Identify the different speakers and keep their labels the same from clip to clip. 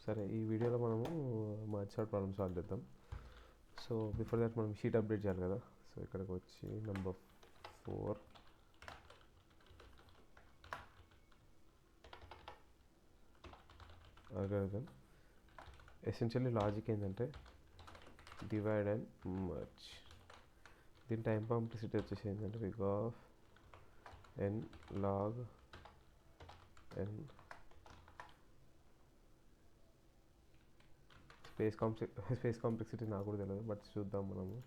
Speaker 1: సరే, ఈ వీడియోలో మనము మర్జ్ సార్ట్ ప్రాబ్లమ్ సాల్వ్ చేద్దాం. సో బిఫోర్ దాట్ మనం షీట్ అప్డేట్ చేయాలి కదా. సో ఇక్కడికి వచ్చి నెంబర్ 4 అల్గోరిథం. ఎసెన్షియల్లీ లాజిక్ ఏంటంటే డివైడ్ అండ్ మర్జ్. దీని టైం కాంప్లెక్సిటీ వచ్చేసి ఏంటంటే big of N log N space complexity నాకు కూడా తెలియదు, బట్ చూద్దాం మనము.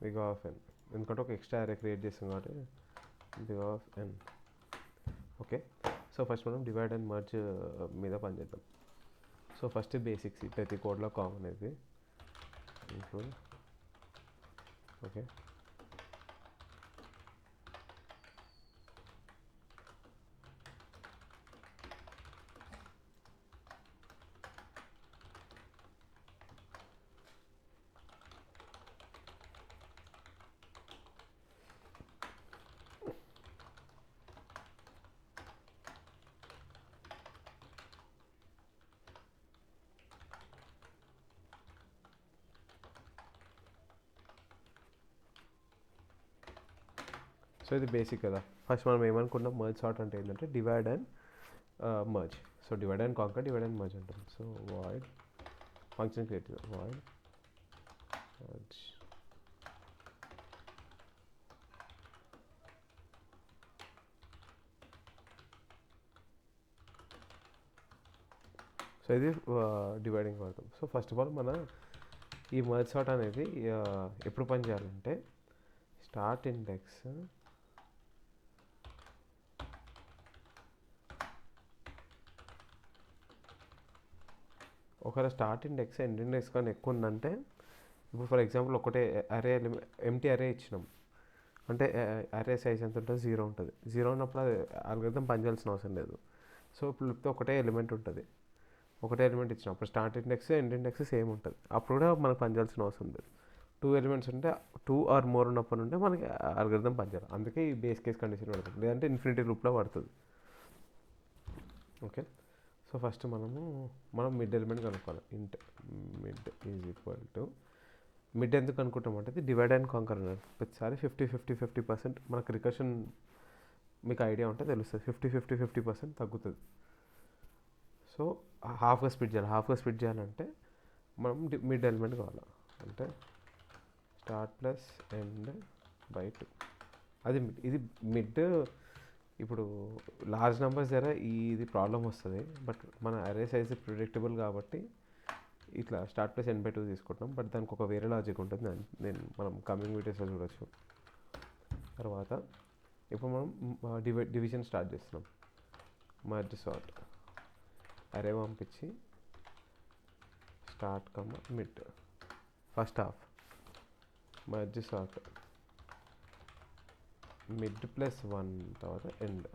Speaker 1: బిగ్ ఆఫ్ ఎన్, ఎందుకంటే ఒక ఎక్స్ట్రా అరే క్రియేట్ చేస్తాం కాబట్టి big of n. Okay, so first మనం డివైడ్ అండ్ మర్జ్ మీద పనిచేద్దాం. సో ఫస్ట్ బేసిక్స్ ప్రతి కోడ్లో కామన్ ఇది. ఓకే, సో ఇది బేసిక్ కదా. ఫస్ట్ మనం ఏమనుకున్నాం, మర్జ్ సార్ట్ అంటే ఏంటంటే divide and merge. So divide and conquer, divide and merge అంటాం. సో వాయిడ్ ఫంక్షన్ క్రియేట్ చేద్దాం, వాయిడ్ మర్జ్. సో ఇది డివైడింగ్ వాడతాం. సో ఫస్ట్ ఆఫ్ ఆల్ మన ఈ మర్జ్ సార్ట్ అనేది ఎప్పుడు పని చేయాలంటే స్టార్ట్ ఇండెక్స్ ఒకవేళ స్టార్ట్ ఇండెక్స్ ఎండ్ ఇండెక్స్ కానీ ఎక్కువ ఉందంటే, ఇప్పుడు ఫర్ ఎగ్జాంపుల్ ఒకటే అరే ఎంటీ అరే ఇచ్చినాం అంటే అరే సైజ్ ఎంత ఉంటుంది, 0 ఉంటుంది. 0 ఉన్నప్పుడు అది అల్గోరిథం పనిచేయాల్సిన అవసరం లేదు. సో ఇప్పుడు ఒకటే ఎలిమెంట్ ఉంటుంది, ఒకటే ఎలిమెంట్ ఇచ్చినప్పుడు start index end index same ఉంటుంది. అప్పుడు కూడా మనకు పనిచేయాల్సిన అవసరం లేదు. 2 ఎలిమెంట్స్ ఉంటే 2 ఆర్ మోర్ ఉన్నప్పుడు ఉంటే మనకి అల్గోరిథం పనిచేయాలి. అందుకే ఈ బేస్ కేస్ కండిషన్ పడుతుంది, లేదంటే ఇన్ఫినిటీ లూప్లో పడుతుంది. ఓకే, సో ఫస్ట్ మనం మిడ్ ఎలిమెంట్ కనుక్కోవాలి. ఇంట్ mid is equal to, mid ఎందుకు అనుకుంటాం అంటే ఇది డివైడ్ అండ్ కాంకర్ అన్నారు. ప్రతిసారి 50-50-50% మనకు రికర్షన్ మీకు ఐడియా ఉంటే తెలుస్తుంది. 50-50-50% తగ్గుతుంది. సో హాఫ్గా స్ప్లిట్ చేయాలి. హాఫ్గా స్ప్లిట్ చేయాలంటే మనం మిడ్ ఎలిమెంట్ కావాలి. అంటే స్టార్ట్ ప్లస్ ఎండ్ బై 2, అది ఇది మిడ్. ఇప్పుడు లార్జ్ నెంబర్స్ దగ్గర ఇది ప్రాబ్లం వస్తుంది, బట్ మన అరే సైజ్ ప్రిడిక్టబుల్ కాబట్టి ఇట్లా స్టార్ట్ ప్లస్ ఎండ్ బై 2 తీసుకుంటాం. బట్ దానికి ఒక వేరే లాజిక్ ఉంటుంది, మనం కమింగ్ వీడియోస్లో చూడొచ్చు. తర్వాత ఇప్పుడు మనం డివిజన్ స్టార్ట్ చేస్తున్నాం. మర్జ్ సార్ట్ అరే పంపించి start mid first half merge sort mid plus 1 తర్వాత ఎండ్.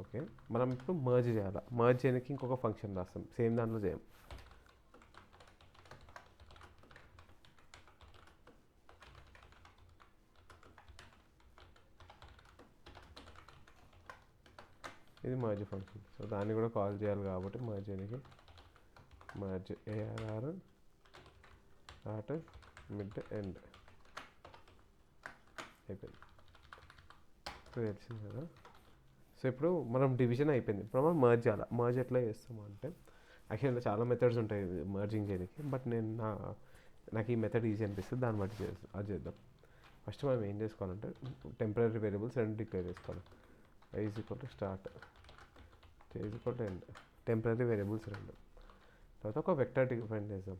Speaker 1: ఓకే, మనం ఇప్పుడు మర్జ్ చేయాలి. మర్జ్ చేయడానికి ఇంకొక ఫంక్షన్ రాస్తాం, సేమ్ దాంట్లో చేయం. ఇది మర్జ్ ఫంక్షన్. సో దాన్ని కూడా కాల్ చేయాలి కాబట్టి మర్జ్ చేయడానికి merge ARR start mid end అయిపోయింది. ఇప్పుడు తెలిసింది కదా. సో ఇప్పుడు మనం డివిజన్ అయిపోయింది. ఇప్పుడు మనం మర్జ్ చేయాలి. మర్జ్ ఎట్లా చేస్తాము అంటే, యాక్చువల్లీ చాలా మెథడ్స్ ఉంటాయి మర్జింగ్ చేయడానికి, బట్ నాకు ఈ మెథడ్ ఈజీ అనిపిస్తుంది, దాన్ని బట్టి అది చేద్దాం. ఫస్ట్ మనం ఏం చేసుకోవాలంటే టెంపరీ వేరియబుల్స్ రెండు డిక్లేర్ చేసుకోవాలి. I is equal to start, J is equal to end, temporary variables రెండు. తర్వాత ఒక వెక్టర్ డిఫైన్ చేద్దాం,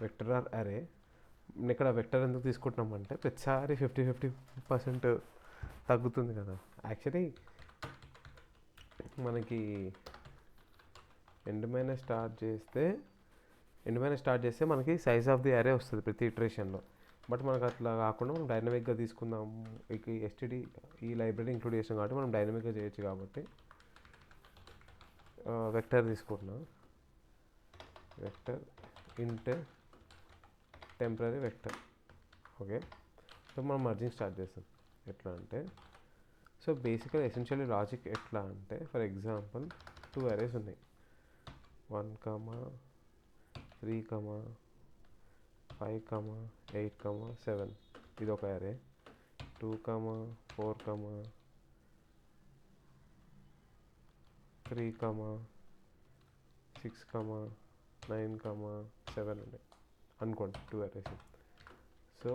Speaker 1: వెక్టర్ ఆర్ అరే. ఇక్కడ వెక్టర్ ఎందుకు తీసుకుంటున్నామంటే ప్రతిసారి 50-50% తగ్గుతుంది కదా. యాక్చువల్లీ మనకి ఎండ్ మైనస్ స్టార్ట్ చేస్తే మనకి సైజ్ ఆఫ్ ది అరే వస్తుంది ప్రతి ఇటరేషన్లో. బట్ మనకు అట్లా కాకుండా మనం డైనమిక్గా తీసుకుందాం. ఇక ఎస్టీడీ ఈ లైబ్రరీ ఇంక్లూడ్ చేసాం కాబట్టి మనం డైనమిక్గా చేయొచ్చు కాబట్టి వెక్టర్ తీసుకుంటున్నాం. వెక్టర్ ఇంట్ టెంపరీ వెక్టర్. ఓకే, సో మనం మర్జింగ్ స్టార్ట్ చేస్తాం. ఎట్లా అంటే, సో బేసిక్గా ఎసెన్షియల్లీ లాజిక్ ఎట్లా అంటే, ఫర్ ఎగ్జాంపుల్ 2 అరేస్ ఉన్నాయి, 1, 3, 5, 8, 7. ఇది ఒక అరే. 2, 4, 3, 6, 9, 7 ఉన్నాయి అనుకోండి, 2 అరేస్. సో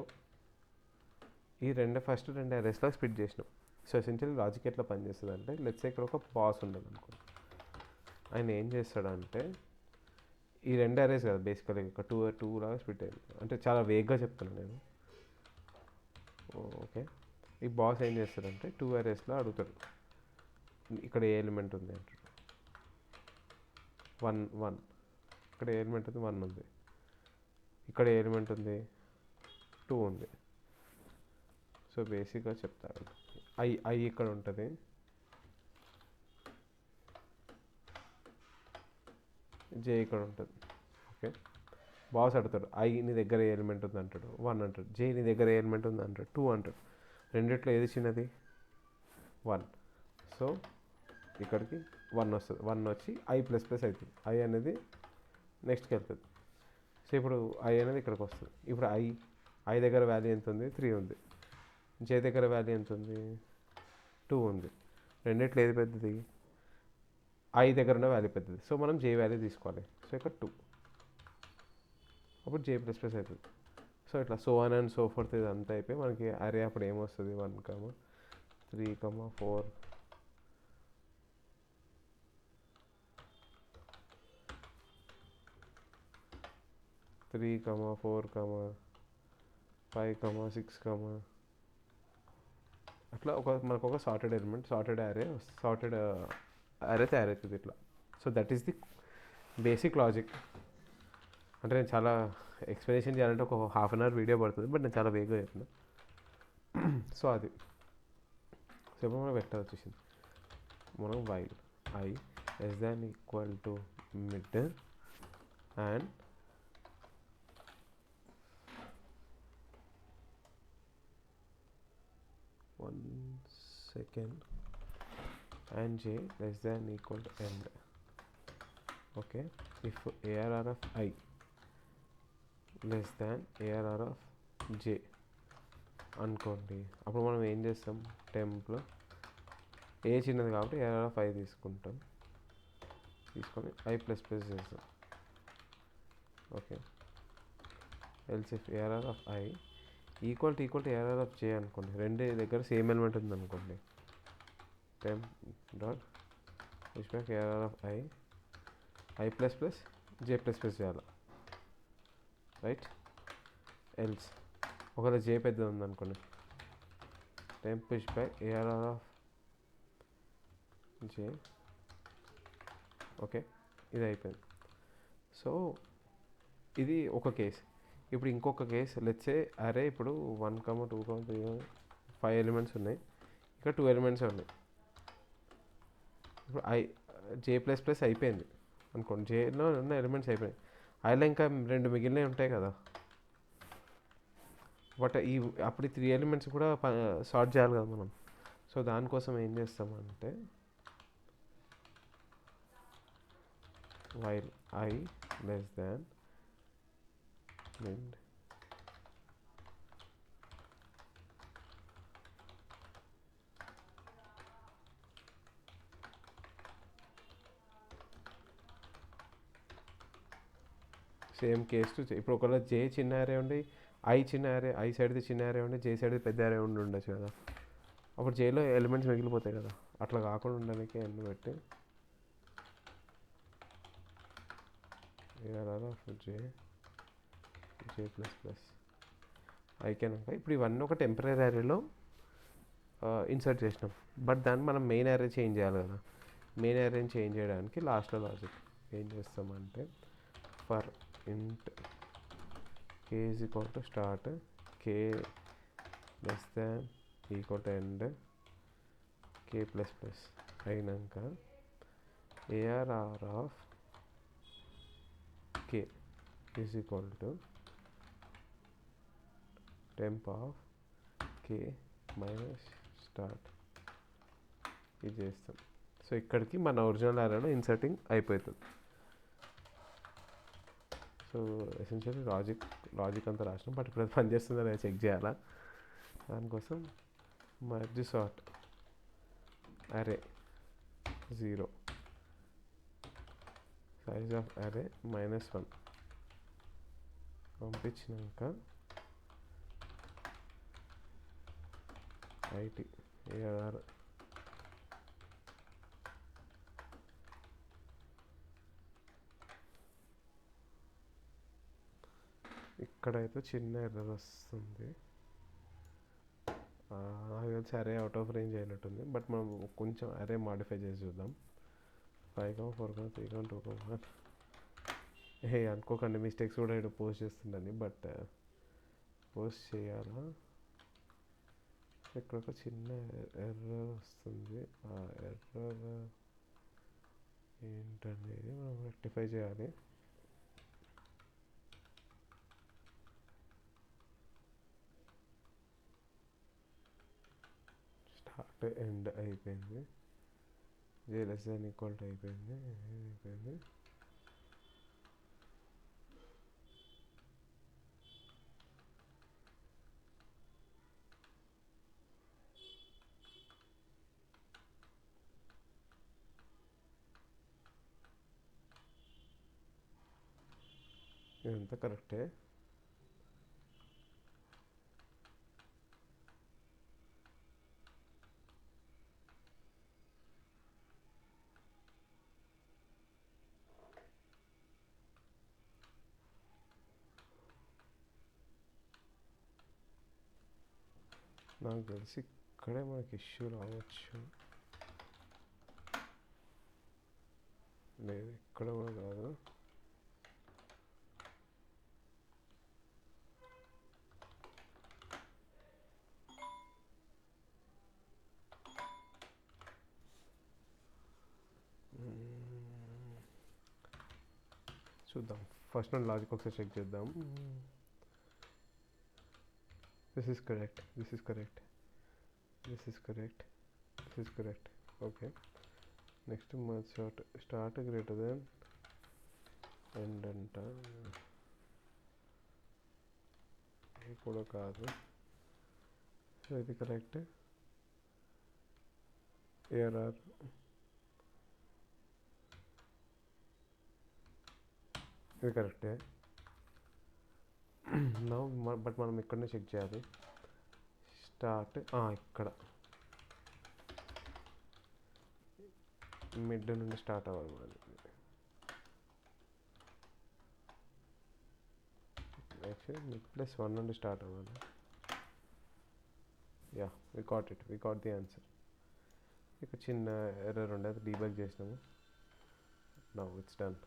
Speaker 1: ఈ ఫస్ట్ 2 అరేస్లో స్ప్లిట్ చేసినాం. సో ఎసెన్షియల్ లాజిక్ ఎట్లా పనిచేస్తుంది అంటే, లెట్స్ ఇక్కడ ఒక బాస్ ఉండదు అనుకోండి. ఆయన ఏం చేస్తాడంటే, ఈ 2 అరేస్ కదా బేసికలీ ఒక 2 లాగా స్ప్లిట్ అయింది, అంటే చాలా వేగ్గా చెప్తాను నేను. ఓకే, ఈ బాస్ ఏం చేస్తాడంటే 2 అరేస్లో అడుగుతాడు, ఇక్కడ ఏ ఎలిమెంట్ ఉంది అంటాడు. 1 ఇక్కడ ఏ ఎలిమెంట్ ఉంది, 1 ఉంది. ఇక్కడ ఏ ఎలిమెంట్ ఉంది, 2 ఉంది. సో బేసిక్గా చెప్తారు, ఐ ఇక్కడ ఉంటుంది, జే ఇక్కడ ఉంటుంది. ఓకే, బాస్ అడుగుతాడు, ఐ నీ దగ్గర ఏ ఎలిమెంట్ ఉంది అంటాడు, 1 అంటాడు. జే నీ దగ్గర ఏ ఎలిమెంట్ ఉంది అంటాడు, 2 అంటాడు. రెండిట్లో ఏది చిన్నది, 1. సో ఇక్కడికి 1 వస్తుంది, 1 వచ్చి ఐ ప్లస్ అవుతుంది. ఐ అనేది నెక్స్ట్కి వెళ్తుంది. సో ఇప్పుడు ఐ అనేది ఇక్కడికి వస్తుంది. ఇప్పుడు ఐ దగ్గర వాల్యూ ఎంత ఉంది, 3 ఉంది. జే దగ్గర వాల్యూ ఎంత ఉంది, 2 ఉంది. రెండిట్లో ఏది పెద్దది, ఐ దగ్గర ఉన్న వాల్యూ పెద్దది. సో మనం జే వాల్యూ తీసుకోవాలి. సో ఇక్కడ 2, అప్పుడు జే ప్లస్ అవుతుంది. సో ఇట్లా so on and so fourth ఇదంతా అయిపోయి మనకి అరే అప్పుడు ఏమొస్తుంది, 1, 3, 4, 3, 4, 5, 6, అట్లా మనకు ఒక సార్టెడ్ ఎలిమెంట్, సార్టెడ్ అరే తయారవుతుంది ఇట్లా. So that is the basic logic. అంటే నేను చాలా ఎక్స్ప్లెనేషన్ చేయాలంటే ఒక ½ అన్ అవర్ వీడియో పడుతుంది, బట్ నేను చాలా వేగంగా చెప్పిన. సో అది. సో ఇప్పుడు మనం వెక్టర్ వచ్చేసింది. మనం while I less than equal to mid and and j less than equal to end. Okay, if arr of I less than arr of j అనుకోండి, అప్పుడు మనం ఏం చేస్తాం, టెంప్లో ఏ చిన్నది కాబట్టి arr of I తీసుకొని I ప్లస్ చేస్తాం. Okay, else if arr of I equal to arr of j అనుకోండి, రెండు దగ్గర సేమ్ ఎలిమెంట్ ఉంది అనుకోండి, temp dot pushback arr of I plus j plus చేయాలి, రైట్. ఎల్స్ ఒకవేళ j పెద్దది ఉంది అనుకోండి, temp pushback arr of j. Okay, ఇది అయిపోయింది. సో ఇది ఒక కేస్. ఇప్పుడు ఇంకొక కేసు, లెట్స్ సే అరే ఇప్పుడు 1, 2, 3, 5 ఎలిమెంట్స్ ఉన్నాయి, ఇక్కడ 2 ఎలిమెంట్స్ ఉన్నాయి. ఇప్పుడు జే ప్లస్ అయిపోయింది అనుకోండి, జేలో ఉన్న ఎలిమెంట్స్ అయిపోయాయి, ఐలో ఇంకా 2 మిగిలినవి ఉంటాయి కదా. బట్ అప్పుడు 3 ఎలిమెంట్స్ కూడా సార్ట్ చేయాలి కదా మనం. సో దానికోసం ఏం చేస్తామంటే, while I less than mid same case to ఇప్పుడు ఒకవేళ జే చిన్న అరే ఉండి ఐ చిన్న అరే, ఐ సైడ్ది చిన్న అరే ఉండి జే సైడ్ది పెద్ద అరే ఉండి ఉండొచ్చు కదా. అప్పుడు జేలో ఎలిమెంట్స్ మిగిలిపోతాయి కదా. అట్లా కాకుండా ఉండడానికి ఎన్ని పెట్టి జే ప్లస్ ఐకేనాక ఇప్పుడు ఇవన్నీ ఒక టెంపరీ అరేలో ఇన్సర్ట్ చేసినాం. బట్ దాన్ని మనం మెయిన్ అరే చేంజ్ చేయాలి కదా. మెయిన్ అరేని చేంజ్ చేయడానికి లాస్ట్లో లాజిక్ ఏం చేస్తామంటే, for int k is equal to start, k less than equal to end, k plus అయినాక arr of k is equal to temp of K minus start ఇది చేస్తాం. సో ఇక్కడికి మన ఒరిజినల్ అరేలో ఇన్సర్టింగ్ అయిపోతుంది. సో ఎసెన్షియల్లీ లాజిక్ అంతా రాసినాం, but ఇప్పుడు అది పనిచేస్తుందో లేదా చెక్ చేయాలా. దానికోసం మర్జ్ సార్ట్ అరే 0 సైజ్ ఆఫ్ అరే -1 పంపించినాక ఐటీ ఏఆర్ ఇక్కడైతే చిన్న ఎర్రర్ వస్తుంది. నాకు తెలిసి అరే అవుట్ ఆఫ్ రేంజ్ అయినట్టుంది, బట్ మనం కొంచెం అరే మాడిఫై చేసి చూద్దాం. 5, 4, 3, 2, 1. అనుకోకండి మిస్టేక్స్ కూడా ఇక్కడ పోస్ట్ చేస్తుందని, బట్ పోస్ట్ చేయాలా. ఇక్కడ ఒక చిన్న ఎర్రర్ వస్తుంది. ఆ ఎర్రర్ ఏంటనేది మనం రెక్టిఫై చేయాలి. స్టార్ట్ ఎండ్ అయిపోయింది, j<= అయిపోయింది. ఇదంతా కరెక్టే. నాకు తెలిసి ఇక్కడే మనకి ఇష్యూ రావచ్చు, లేదు ఇక్కడ కూడా కాదు. చూద్దాం, ఫస్ట్ నుండి లాజిక్ ఒకసారి చెక్ చేద్దాం. This is correct, this is correct, this is correct, this is correct. Okay, next merge start greater than end అంట. ఇది కూడా కాదు. సో ఇది కరెక్ట్. ఏఆర్ఆర్ ఇది కరెక్టే. నా బట్ మనం ఇక్కడనే చెక్ చేయాలి. స్టార్ట్ ఇక్కడ మిడ్ నుండి స్టార్ట్ అవ్వాలి మనది. యాక్చువల్లీ మిడ్ +1 నుండి స్టార్ట్ అవ్వాలి. Yeah, we got it, we got the answer. ఇక చిన్న ఎర్రర్ ఉండే, అది డీబగ్ చేసినాము. Now it's done.